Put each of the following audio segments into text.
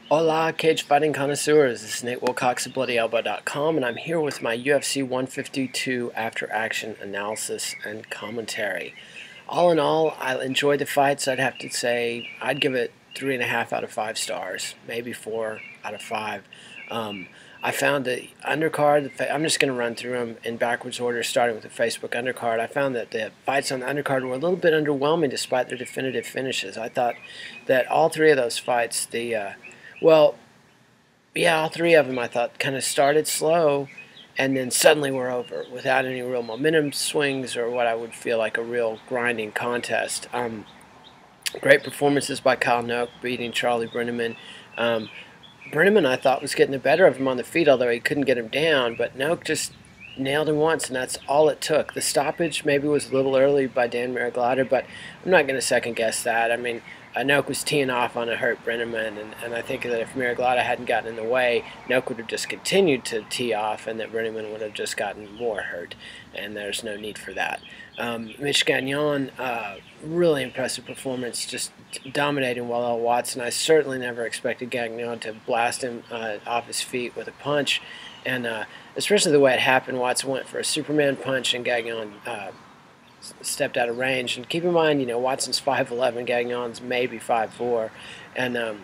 Hola, cage fighting connoisseurs. This is Nate Wilcox of BloodyElbow.com, and I'm here with my UFC 152 after action analysis and commentary. All in all, I enjoyed the fights. I'd have to say I'd give it 3.5 out of 5 stars, maybe 4 out of 5. I found the undercard, I'm just going to run through them in backwards order, starting with the Facebook undercard. I found that the fights on the undercard were a little bit underwhelming despite their definitive finishes. I thought that all three of those fights, well, yeah, all three of them I thought kind of started slow and then suddenly were over without any real momentum swings or what I would feel like a real grinding contest. Great performances by Kyle Noak beating Charlie Brenneman. Brenneman, I thought, was getting the better of him on the feet, although he couldn't get him down, but Noak just nailed him once, and that's all it took. The stoppage maybe was a little early by Dan Miragliotta, but I'm not going to second-guess that. I mean, Noak was teeing off on a hurt Brenneman, and I think that if Miragliotta hadn't gotten in the way, Noak would have just continued to tee off, and that Brenneman would have just gotten more hurt, and there's no need for that. Mitch Gagnon, really impressive performance, just dominating Wallell Watson. I certainly never expected Gagnon to blast him off his feet with a punch, and especially the way it happened. Watson went for a Superman punch, and Gagnon stepped out of range. And keep in mind, Watson's 5'11", Gagnon's maybe 5'4", and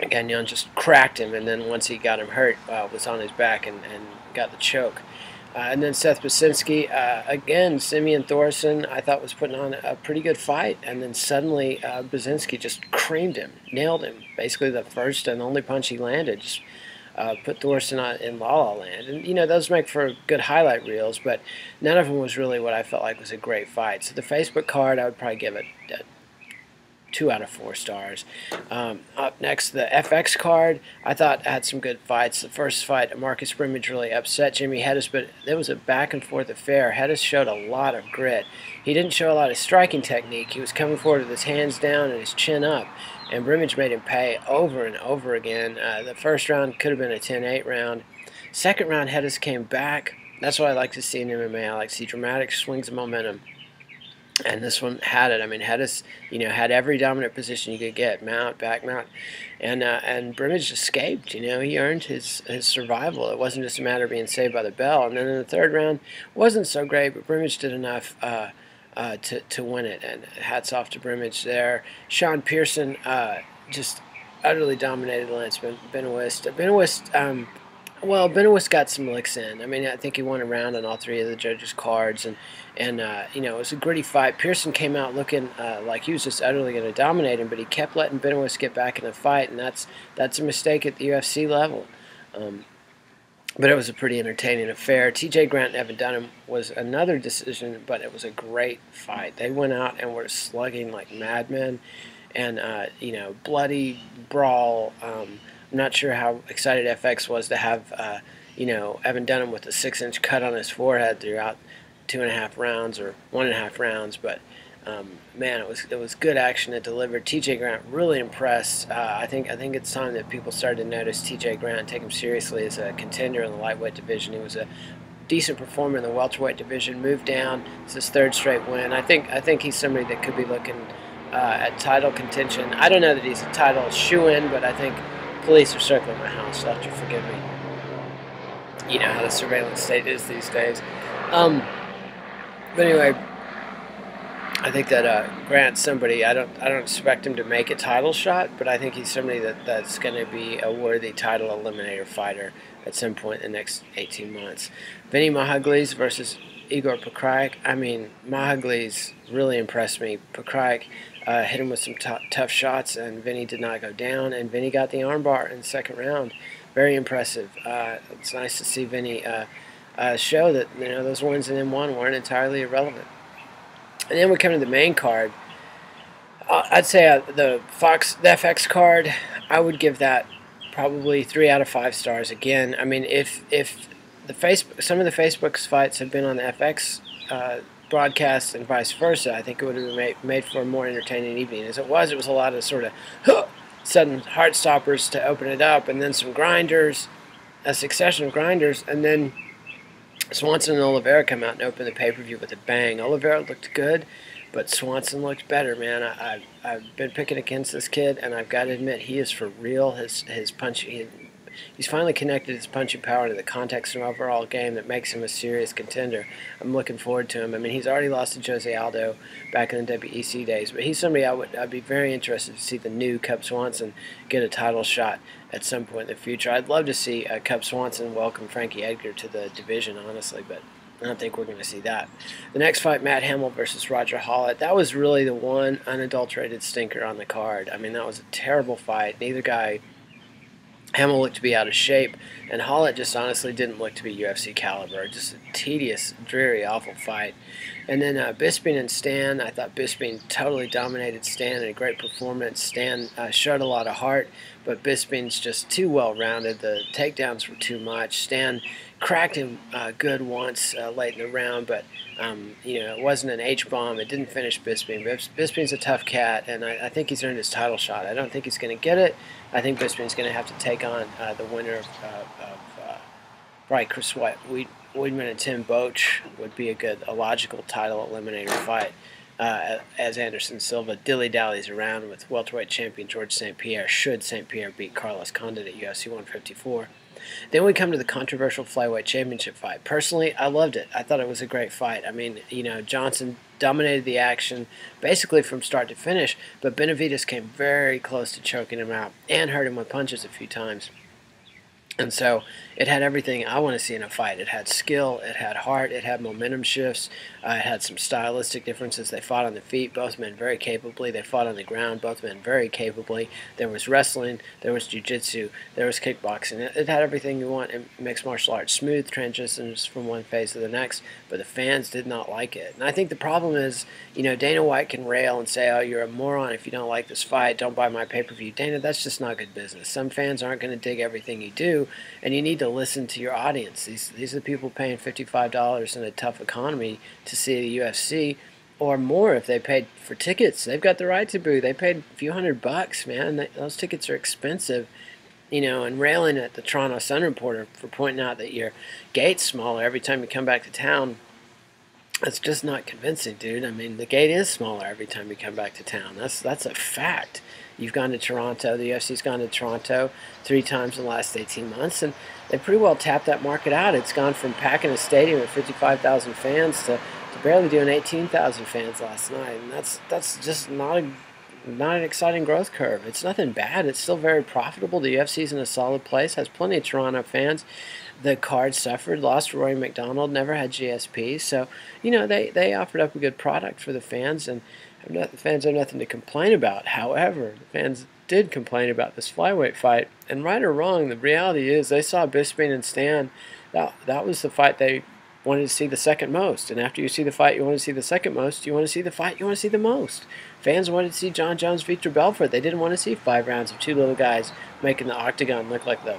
Gagnon just cracked him, and then once he got him hurt, was on his back and got the choke. And then Seth Basinski, again, Simeon Thorson, I thought was putting on a pretty good fight. And then suddenly Basinski just creamed him, nailed him. Basically the first and only punch he landed, just put Thorson in La La Land. And, those make for good highlight reels, but none of them was really what I felt like was a great fight. So the Facebook card, I would probably give it 2 out of 4 stars. Up next, the FX card, I thought had some good fights. The first fight, Marcus Brimage really upset Jimmy Hedges, but there was a back-and-forth affair. Hedges showed a lot of grit. He didn't show a lot of striking technique. He was coming forward with his hands down and his chin up, and Brimage made him pay over and over again. The first round could have been a 10-8 round. Second round, Hedges came back. That's what I like to see in MMA. I like to see dramatic swings of momentum. And this one had it. I mean, Hedges, had every dominant position you could get, mount, back mount, and Brimage escaped. He earned his survival. It wasn't just a matter of being saved by the bell. And then in the third round, wasn't so great, but Brimage did enough to win it. And hats off to Brimage there. Sean Pearson just utterly dominated Lance Benoist. Benoist got some licks in. I mean, I think he won a round on all three of the judges' cards, and it was a gritty fight. Pearson came out looking like he was just utterly going to dominate him, but he kept letting Benoist get back in the fight, and that's a mistake at the UFC level. But it was a pretty entertaining affair. T.J. Grant and Evan Dunham was another decision, but it was a great fight. They went out and were slugging like madmen, and bloody brawl. I'm not sure how excited FX was to have, Evan Dunham with a 6-inch cut on his forehead throughout 2.5 rounds or 1.5 rounds, but man, it was good action. It delivered. T.J. Grant really impressed. I think it's time that people started to notice T.J. Grant and take him seriously as a contender in the lightweight division. He was a decent performer in the welterweight division. Moved down. It's his third straight win. I think he's somebody that could be looking at title contention. I don't know that he's a title shoe-in, but I think police are circling my house, so you'll have to forgive me. You know how the surveillance state is these days. But anyway, I think that Grant's somebody, I don't expect him to make a title shot, but I think he's somebody that's going to be a worthy title eliminator fighter at some point in the next 18 months. Vinny Mahaglis versus Igor Pekrajic. I mean, Mahaglis really impressed me. Pekrajic hit him with some tough shots, and Vinny did not go down, and Vinny got the armbar in the second round. Very impressive. It's nice to see Vinny show that those wins in M1 weren't entirely irrelevant. And then we come to the main card. I'd say the FX card, I would give that probably 3 out of 5 stars. Again, I mean, if some of the Facebook's fights had been on the FX broadcast and vice versa, I think it would have made for a more entertaining evening. As it was a lot of sort of sudden heart stoppers to open it up, and then some grinders, a succession of grinders, and then Swanson and Oliveira come out and open the pay-per-view with a bang. Oliveira looked good. but Swanson looked better, man. I've been picking against this kid, and I've got to admit, he is for real. His punch, he's finally connected his punching power to the context of an overall game that makes him a serious contender. I'm looking forward to him. I mean, he's already lost to Jose Aldo back in the WEC days, but he's somebody I'd be very interested to see the new Cub Swanson get a title shot at some point in the future. I'd love to see Cub Swanson welcome Frankie Edgar to the division, honestly, but I don't think we're going to see that. The next fight, Matt Hamill versus Roger Hollett, that was really the one unadulterated stinker on the card. I mean, that was a terrible fight. Neither guy, Hamill looked to be out of shape, and Hollett just honestly didn't look to be UFC caliber. Just a tedious, dreary, awful fight. And then Bisping and Stan, I thought Bisping totally dominated Stan in a great performance. Stan showed a lot of heart, but Bisping's just too well-rounded. The takedowns were too much. Stan cracked him good once late in the round, but it wasn't an H-bomb. It didn't finish Bisping. Bisping's a tough cat, and I think he's earned his title shot. I don't think he's going to get it. I think Bisping's going to have to take on the winner of probably Chris Weidman and Tim Boetsch would be a logical title eliminator fight. As Anderson Silva dilly-dallies around with welterweight champion George St. Pierre, should St. Pierre beat Carlos Condit at UFC 154. Then we come to the controversial flyweight championship fight. Personally, I loved it. I thought it was a great fight. I mean, Johnson dominated the action basically from start to finish, but Benavidez came very close to choking him out and hurt him with punches a few times. And so it had everything I want to see in a fight. It had skill, it had heart, it had momentum shifts, it had some stylistic differences. They fought on the feet, both men very capably. They fought on the ground, both men very capably. There was wrestling, there was jiu-jitsu, there was kickboxing. It had everything you want in mixed martial arts. Smooth transitions from one phase to the next, but the fans did not like it. And I think the problem is, Dana White can rail and say, oh, you're a moron if you don't like this fight, don't buy my pay-per-view. Dana, that's just not good business. Some fans aren't going to dig everything you do, and you need to listen to your audience. These are the people paying $55 in a tough economy to see the UFC, or more if they paid for tickets. They've got the right to boo. They paid a few $100, man. Those tickets are expensive. And railing at the Toronto Sun reporter for pointing out that your gate's smaller every time you come back to town, that's just not convincing, dude. I mean, the gate is smaller every time you come back to town. That's a fact. You've gone to Toronto. The UFC's gone to Toronto 3 times in the last 18 months, and they pretty well tapped that market out. It's gone from packing a stadium with 55,000 fans to barely doing 18,000 fans last night, and that's just not an exciting growth curve. It's nothing bad. It's still very profitable. The UFC's in a solid place, has plenty of Toronto fans. The card suffered, lost Rory McDonald, never had GSP, so they offered up a good product for the fans, and the fans have nothing to complain about. However, the fans did complain about this flyweight fight, and right or wrong, the reality is they saw Bisping and Stan. That was the fight they wanted to see the second most, and after you see the fight you want to see the second most, you want to see the fight you want to see the most. Fans wanted to see John Jones, Vitor Belfort. They didn't want to see 5 rounds of 2 little guys making the octagon look like the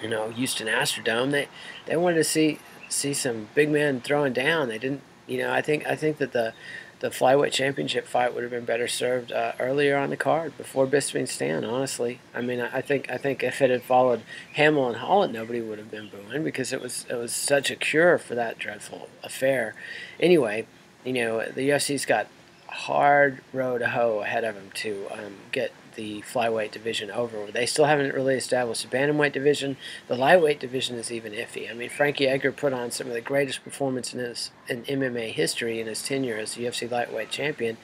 Houston Astrodome. They wanted to see some big men throwing down. They didn't. I think that the flyweight championship fight would have been better served earlier on the card before Bisping and Stan. Honestly, I mean, I think if it had followed Hamill and Hollett, nobody would have been booing because it was such a cure for that dreadful affair. Anyway, the UFC's got a hard road to hoe ahead of them to get the flyweight division over. They still haven't really established the bantamweight division. The lightweight division is even iffy. I mean, Frankie Edgar put on some of the greatest performances in MMA history in his tenure as the UFC lightweight champion.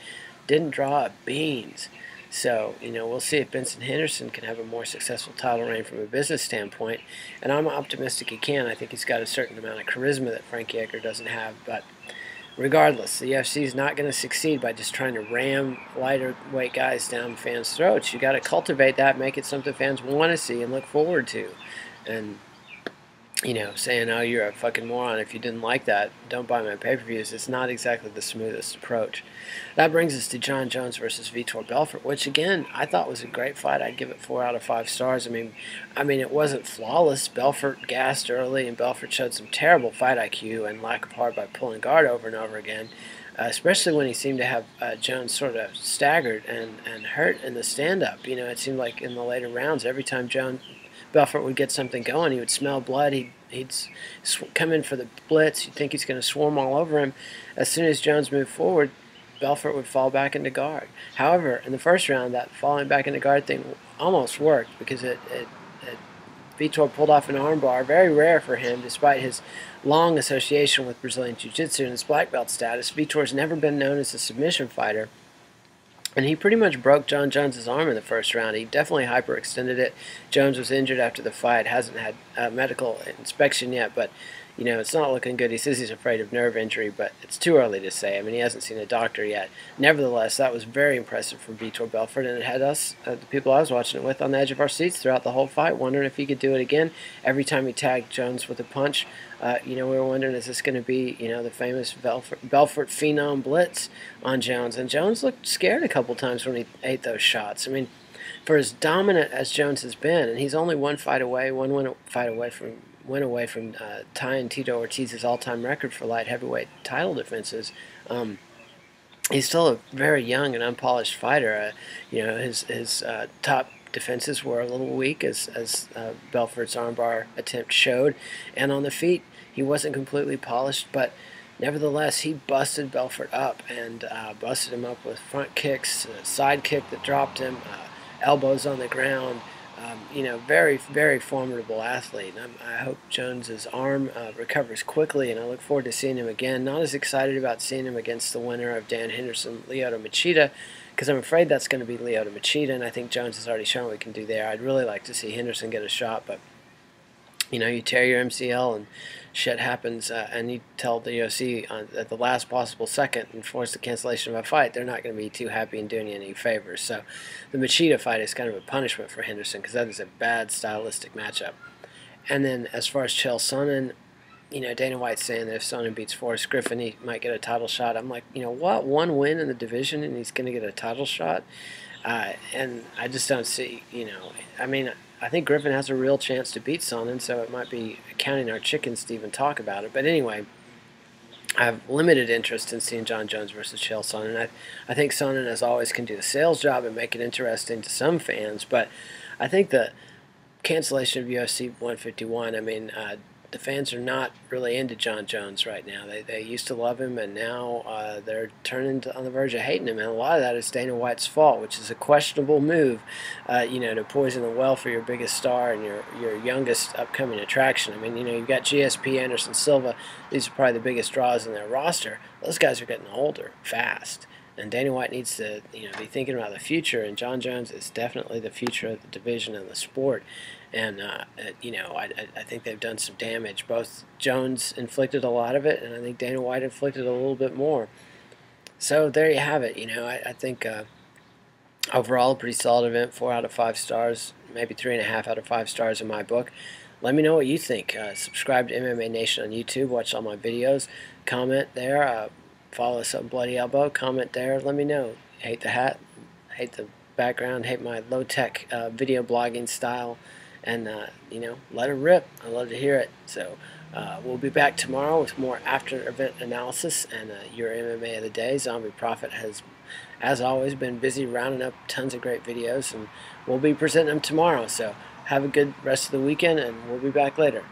Didn't draw a beans. So, we'll see if Benson Henderson can have a more successful title reign from a business standpoint. And I'm optimistic he can. I think he's got a certain amount of charisma that Frankie Edgar doesn't have. But regardless, the UFC is not going to succeed by just trying to ram lighter weight guys down fans' throats. You got to cultivate that, make it something fans want to see and look forward to. And saying, oh, you're a fucking moron if you didn't like that, don't buy my pay-per-views, it's not exactly the smoothest approach. That brings us to John Jones versus Vitor Belfort, which, again, I thought was a great fight. I'd give it 4 out of 5 stars. I mean, it wasn't flawless. Belfort gassed early, and Belfort showed some terrible fight IQ and lack of heart by pulling guard over and over again, especially when he seemed to have Jones sort of staggered and hurt in the stand-up. It seemed like in the later rounds, every time Belfort would get something going, he would smell blood, he'd come in for the blitz, you'd think he's going to swarm all over him. As soon as Jones moved forward, Belfort would fall back into guard. However, in the first round, that falling back into guard thing almost worked because Vitor pulled off an armbar, very rare for him, despite his long association with Brazilian Jiu-Jitsu and his black belt status. Vitor's never been known as a submission fighter, and he pretty much broke Jon Jones' arm in the first round. He definitely hyperextended it. Jones was injured after the fight, hasn't had a medical inspection yet, but it's not looking good. He says he's afraid of nerve injury, but it's too early to say. I mean, he hasn't seen a doctor yet. Nevertheless, that was very impressive from Vitor Belfort, and it had us, the people I was watching it with, on the edge of our seats throughout the whole fight, wondering if he could do it again. Every time he tagged Jones with a punch, we were wondering, is this going to be, the famous Belfort Phenom Blitz on Jones? And Jones looked scared a couple times when he ate those shots. I mean, for as dominant as Jones has been, and he's only one win away from tying Tito Ortiz's all-time record for light heavyweight title defenses. He's still a very young and unpolished fighter. His top defenses were a little weak, as Belfort's armbar attempt showed, and on the feet he wasn't completely polished, but nevertheless he busted Belfort up and busted him up with front kicks, a side kick that dropped him, elbows on the ground. Very, very formidable athlete. I hope Jones's arm recovers quickly, and I look forward to seeing him again. Not as excited about seeing him against the winner of Dan Henderson, Lyoto Machida, because I'm afraid that's going to be Lyoto Machida, and I think Jones has already shown what he can do there. I'd really like to see Henderson get a shot, but you tear your MCL and shit happens, and you tell the UFC at the last possible second and force the cancellation of a fight, they're not going to be too happy in doing you any favors. So the Machida fight is kind of a punishment for Henderson, because that is a bad stylistic matchup. And then as far as Chael Sonnen, Dana White's saying that if Sonnen beats Forrest Griffin, he might get a title shot. I'm like, what? One win in the division and he's going to get a title shot? And I just don't see, I think Griffin has a real chance to beat Sonnen, so it might be counting our chickens to even talk about it. But anyway, I have limited interest in seeing Jon Jones versus Chael Sonnen. I think Sonnen, as always, can do the sales job and make it interesting to some fans, but I think the cancellation of UFC 151, the fans are not really into Jon Jones right now. They used to love him, and now they're turning on the verge of hating him. And a lot of that is Dana White's fault, which is a questionable move, to poison the well for your biggest star and your youngest upcoming attraction. You've got GSP, Anderson Silva. These are probably the biggest draws in their roster. Those guys are getting older fast. And Dana White needs to, be thinking about the future, and Jon Jones is definitely the future of the division and the sport. And, I think they've done some damage. Both Jones inflicted a lot of it, and I think Dana White inflicted a little bit more. So there you have it. I think overall a pretty solid event, 4 out of 5 stars, maybe 3.5 out of 5 stars in my book. Let me know what you think. Subscribe to MMA Nation on YouTube. Watch all my videos. Comment there. Follow us on Bloody Elbow. Comment there. Let me know. Hate the hat. Hate the background. Hate my low-tech video blogging style. And, let it rip. I love to hear it. So we'll be back tomorrow with more after-event analysis and your MMA of the day. Zombie Prophet has, as always, been busy rounding up tons of great videos, and we'll be presenting them tomorrow. So have a good rest of the weekend, and we'll be back later.